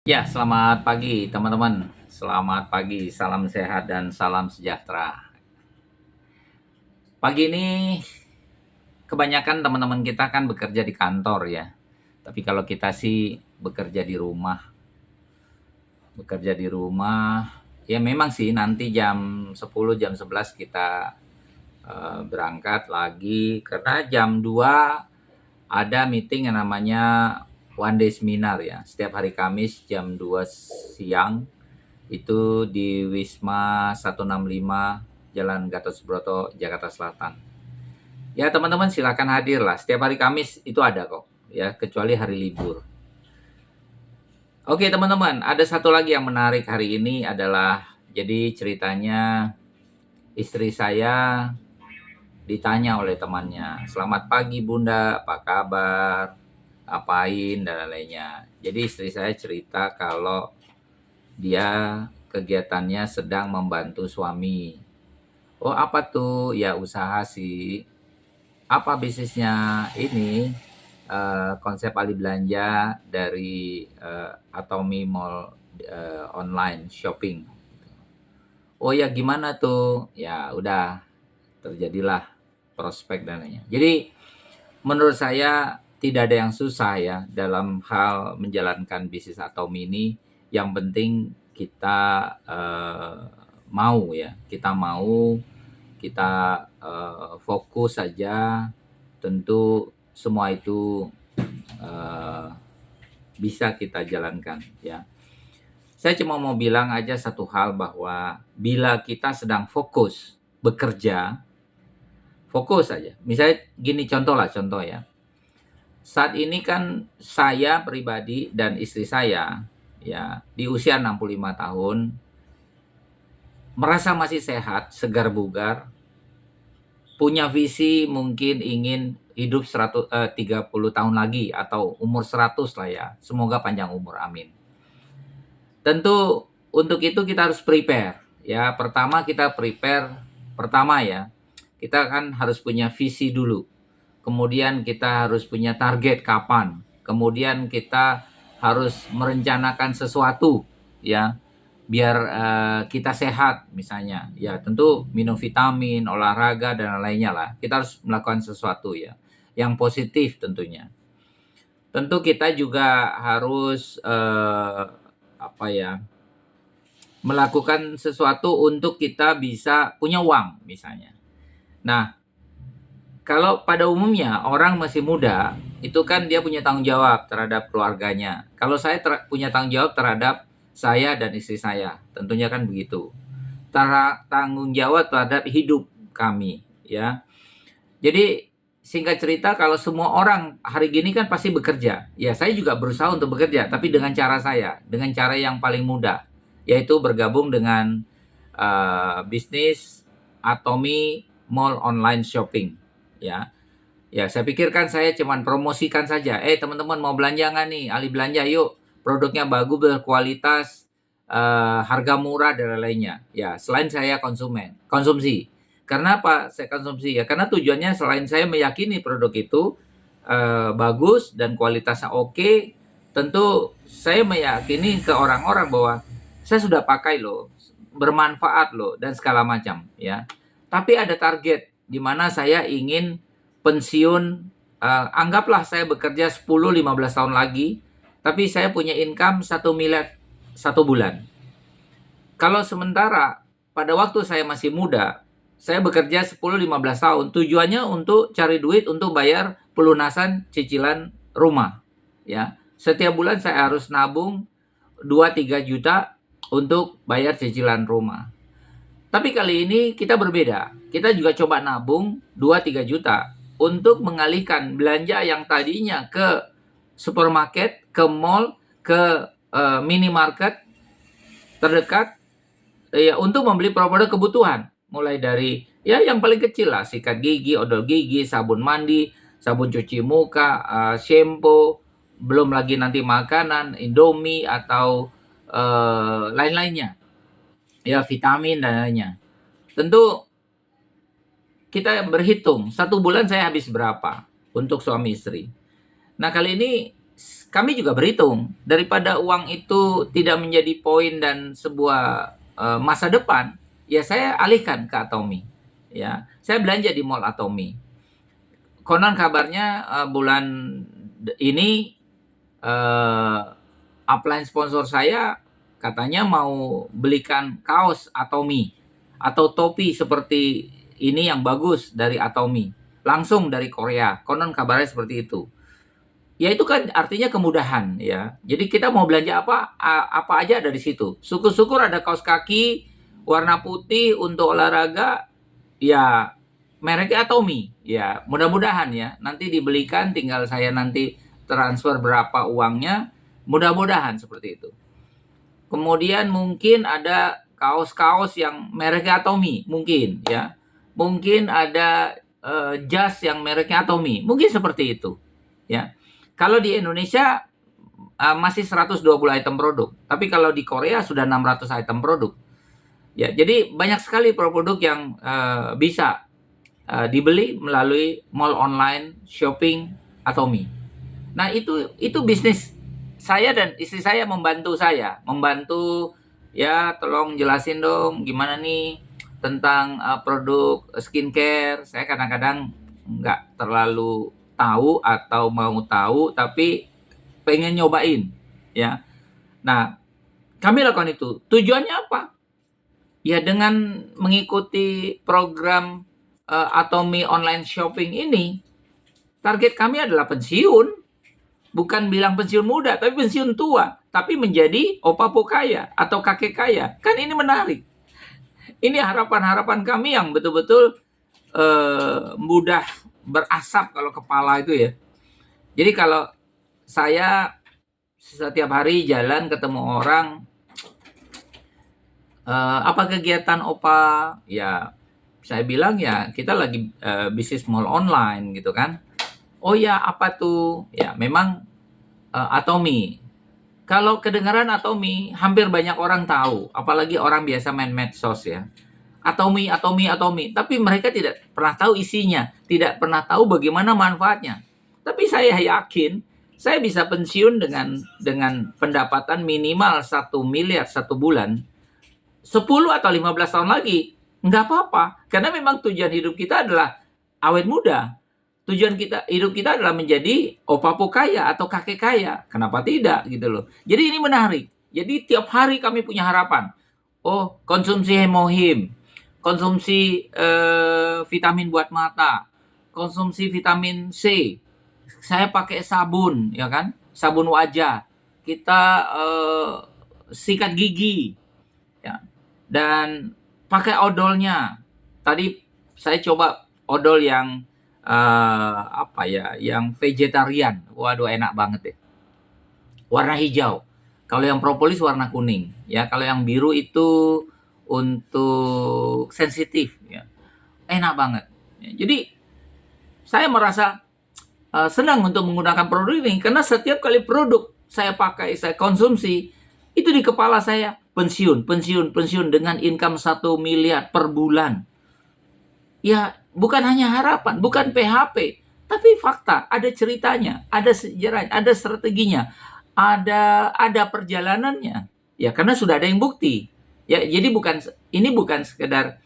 Ya, selamat pagi teman-teman. Selamat pagi, salam sehat dan salam sejahtera. Pagi ini kebanyakan teman-teman kita kan bekerja di kantor ya. Tapi kalau kita sih bekerja di rumah. Bekerja di rumah, ya memang sih nanti jam 10, jam 11 kita berangkat lagi karena jam 2 ada meeting yang namanya one day seminar ya. Setiap hari Kamis jam 2 siang itu di Wisma 165 Jalan Gatot Subroto, Jakarta Selatan. Ya teman-teman silakan hadir lah. Setiap hari Kamis itu ada kok, ya kecuali hari libur. Oke teman-teman, ada satu lagi yang menarik hari ini adalah jadi ceritanya istri saya ditanya oleh temannya, "Selamat pagi Bunda, apa kabar? Apain?" dan lainnya. Jadi istri saya cerita kalau dia kegiatannya sedang membantu suami. Oh, apa tuh? Ya, usaha sih. Apa bisnisnya? Ini konsep alih belanja dari Atomy Mall online shopping. Oh ya, gimana tuh? Ya, udah terjadilah prospek dan lainnya. Jadi, menurut saya tidak ada yang susah ya dalam hal menjalankan bisnis Atomy ini. Yang penting kita mau ya, kita fokus saja, tentu semua itu uh, bisa kita jalankan ya. Saya cuma mau bilang aja satu hal bahwa bila kita sedang fokus bekerja, fokus saja. Misalnya gini contoh ya. Saat ini kan saya pribadi dan istri saya ya di usia 65 tahun merasa masih sehat, segar bugar, punya visi mungkin ingin hidup 30 tahun lagi atau umur 100 lah ya. Semoga panjang umur, amin. Tentu untuk itu kita harus prepare ya. Pertama ya, kita kan harus punya visi dulu. Kemudian kita harus punya target kapan. Kemudian kita harus merencanakan sesuatu ya biar kita sehat misalnya. Ya tentu minum vitamin, olahraga dan lainnya lah. Kita harus melakukan sesuatu ya yang positif tentunya. Tentu kita juga harus apa ya, melakukan sesuatu untuk kita bisa punya uang misalnya. Nah, kalau pada umumnya orang masih muda itu kan dia punya tanggung jawab terhadap keluarganya. Kalau saya punya tanggung jawab terhadap saya dan istri saya, tentunya kan begitu. Tanggung jawab terhadap hidup kami ya. Jadi singkat cerita kalau semua orang hari gini kan pasti bekerja. Ya saya juga berusaha untuk bekerja tapi dengan cara saya, dengan cara yang paling mudah, yaitu bergabung dengan bisnis Atomy Mall online shopping ya. Ya, saya pikirkan saya cuman promosikan saja. Teman-teman mau belanja nggak nih? Alih belanja yuk. Produknya bagus, berkualitas, harga murah dan lainnya. Ya, selain saya konsumsi. Karena apa? Saya konsumsi ya. Karena tujuannya selain saya meyakini produk itu bagus dan kualitasnya oke, tentu saya meyakini ke orang-orang bahwa saya sudah pakai loh, bermanfaat loh dan segala macam ya. Tapi ada target di mana saya ingin pensiun, anggaplah saya bekerja 10-15 tahun lagi, tapi saya punya income 1 miliar 1 bulan. Kalau sementara pada waktu saya masih muda, saya bekerja 10-15 tahun, tujuannya untuk cari duit untuk bayar pelunasan cicilan rumah. Ya, setiap bulan saya harus nabung 2-3 juta untuk bayar cicilan rumah. Tapi kali ini kita berbeda. Kita juga coba nabung 2-3 juta untuk mengalihkan belanja yang tadinya ke supermarket, ke mall, ke minimarket terdekat ya untuk membeli produk kebutuhan. Mulai dari ya yang paling kecil lah, sikat gigi, odol gigi, sabun mandi, sabun cuci muka, shampoo, belum lagi nanti makanan, Indomie atau lain-lainnya. Ya vitamin dan lainnya. Tentu kita berhitung 1 bulan saya habis berapa untuk suami istri. Nah kali ini kami juga berhitung, daripada uang itu tidak menjadi poin dan sebuah masa depan, ya saya alihkan ke Atomi. Ya, saya belanja di Mall Atomi. Konon kabarnya bulan ini upline sponsor saya katanya mau belikan kaos Atomi atau topi seperti ini yang bagus dari Atomi, langsung dari Korea. Konon kabarnya seperti itu. Ya itu kan artinya kemudahan ya. Jadi kita mau belanja apa aja ada di situ. Syukur-syukur ada kaos kaki warna putih untuk olahraga, ya mereknya Atomi. Ya mudah-mudahan ya nanti dibelikan, tinggal saya nanti transfer berapa uangnya. Mudah-mudahan seperti itu. Kemudian mungkin ada kaos-kaos yang mereknya Atomi, mungkin ya. Mungkin ada jas yang mereknya Atomi, mungkin seperti itu. Ya. Kalau di Indonesia masih 120 item produk, tapi kalau di Korea sudah 600 item produk. Ya, jadi banyak sekali produk yang bisa dibeli melalui mall online shopping Atomi. Nah, itu bisnis saya dan istri saya membantu ya, tolong jelasin dong gimana nih tentang produk skincare. Saya kadang-kadang nggak terlalu tahu atau mau tahu, tapi pengen nyobain ya. Nah, kami lakukan itu. Tujuannya apa? Ya dengan mengikuti program Atomi online shopping ini, target kami adalah pensiun. Bukan bilang pensiun muda, tapi pensiun tua. Tapi menjadi opapo kaya atau kakek kaya. Kan ini menarik. Ini harapan-harapan kami yang betul-betul mudah berasap kalau kepala itu ya. Jadi kalau saya setiap hari jalan ketemu orang, apa kegiatan Opa? Ya saya bilang ya kita lagi bisnis mall online gitu kan. Oh ya, apa tuh? Ya memang Atomi. Kalau kedengaran Atomi, hampir banyak orang tahu, apalagi orang biasa main medsos ya. Atomi, Atomi, Atomi. Tapi mereka tidak pernah tahu isinya, tidak pernah tahu bagaimana manfaatnya. Tapi saya yakin, saya bisa pensiun dengan pendapatan minimal 1 miliar 1 bulan. 10 atau 15 tahun lagi, nggak apa-apa. Karena memang tujuan hidup kita adalah awet muda. Tujuan hidup kita adalah menjadi opapo kaya atau kakek kaya. Kenapa tidak gitu loh. Jadi ini menarik. Jadi tiap hari kami punya harapan. Oh, konsumsi hemohim, konsumsi vitamin buat mata, konsumsi vitamin C. Saya pakai sabun, ya kan? Sabun wajah. Kita sikat gigi, ya. Dan pakai odolnya. Tadi saya coba odol yang yang vegetarian. Waduh, enak banget deh. Warna hijau. Kalau yang propolis warna kuning, ya. Kalau yang biru itu untuk sensitif, ya. Enak banget. Ya, jadi saya merasa senang untuk menggunakan produk ini karena setiap kali produk saya pakai, saya konsumsi, itu di kepala saya pensiun dengan income 1 miliar per bulan. Ya, bukan hanya harapan, bukan PHP, tapi fakta, ada ceritanya, ada sejarah, ada strateginya, ada perjalanannya. Ya, karena sudah ada yang bukti. Ya, jadi ini bukan sekedar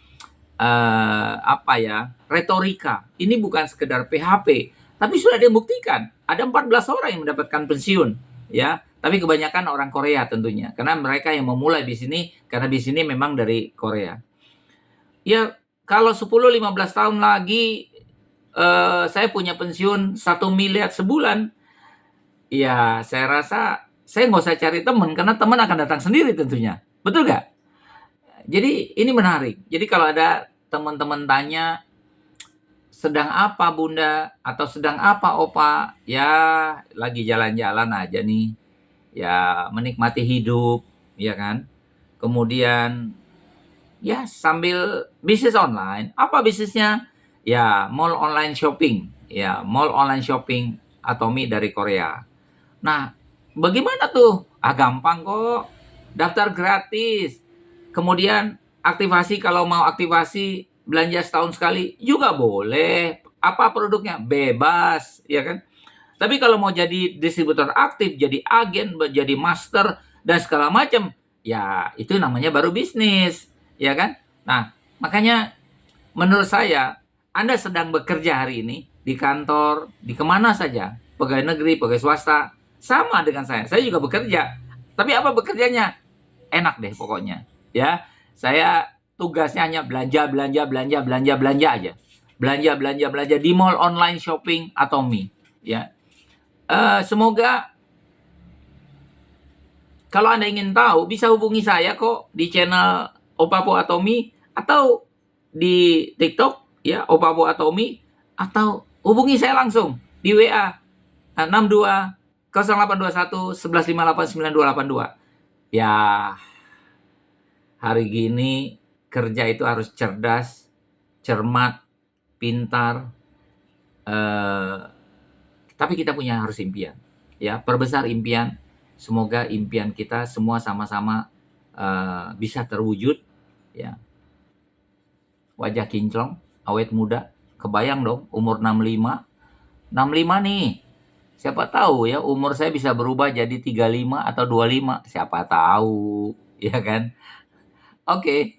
retorika. Ini bukan sekedar PHP, tapi sudah ada yang buktikan. Ada 14 orang yang mendapatkan pensiun, ya. Tapi kebanyakan orang Korea tentunya, karena mereka yang memulai di sini, karena di sini memang dari Korea. Ya, kalau 10-15 tahun lagi saya punya pensiun 1 miliar sebulan, ya saya rasa saya nggak usah cari teman, karena teman akan datang sendiri tentunya. Betul nggak? Jadi ini menarik. Jadi kalau ada teman-teman tanya, sedang apa Bunda? Atau sedang apa Opa? Ya lagi jalan-jalan aja nih. Ya menikmati hidup, ya kan? Kemudian ya sambil bisnis online. Apa bisnisnya? Ya mall online shopping. Ya mall online shopping Atomi dari Korea. Nah, bagaimana tuh? Gampang kok. Daftar gratis. Kemudian aktivasi, kalau mau aktivasi belanja setahun sekali juga boleh. Apa produknya? Bebas, ya kan? Tapi kalau mau jadi distributor aktif, jadi agen, jadi master, dan segala macam, ya itu namanya baru bisnis, ya kan? Nah, makanya menurut saya, Anda sedang bekerja hari ini di kantor, di kemana saja, pegawai negeri, pegawai swasta, sama dengan saya. Saya juga bekerja. Tapi apa bekerjanya? Enak deh pokoknya. Ya, saya tugasnya hanya belanja, belanja, belanja, belanja, belanja aja. Belanja, belanja, belanja di mall, online shopping, atau mie. Ya, semoga kalau Anda ingin tahu, bisa hubungi saya kok di channel Opapo Atomi atau di TikTok ya Opapo Atomi, atau hubungi saya langsung di WA 62 0821 1158 9282. Ya, hari gini kerja itu harus cerdas, cermat, pintar. Tapi kita punya harus impian. Ya, perbesar impian. Semoga impian kita semua sama-sama bisa terwujud. Ya, wajah kinclong, awet muda. Kebayang dong, umur 65. 65 nih. Siapa tahu ya umur saya bisa berubah jadi 35 atau 25. Siapa tahu, ya kan? Oke.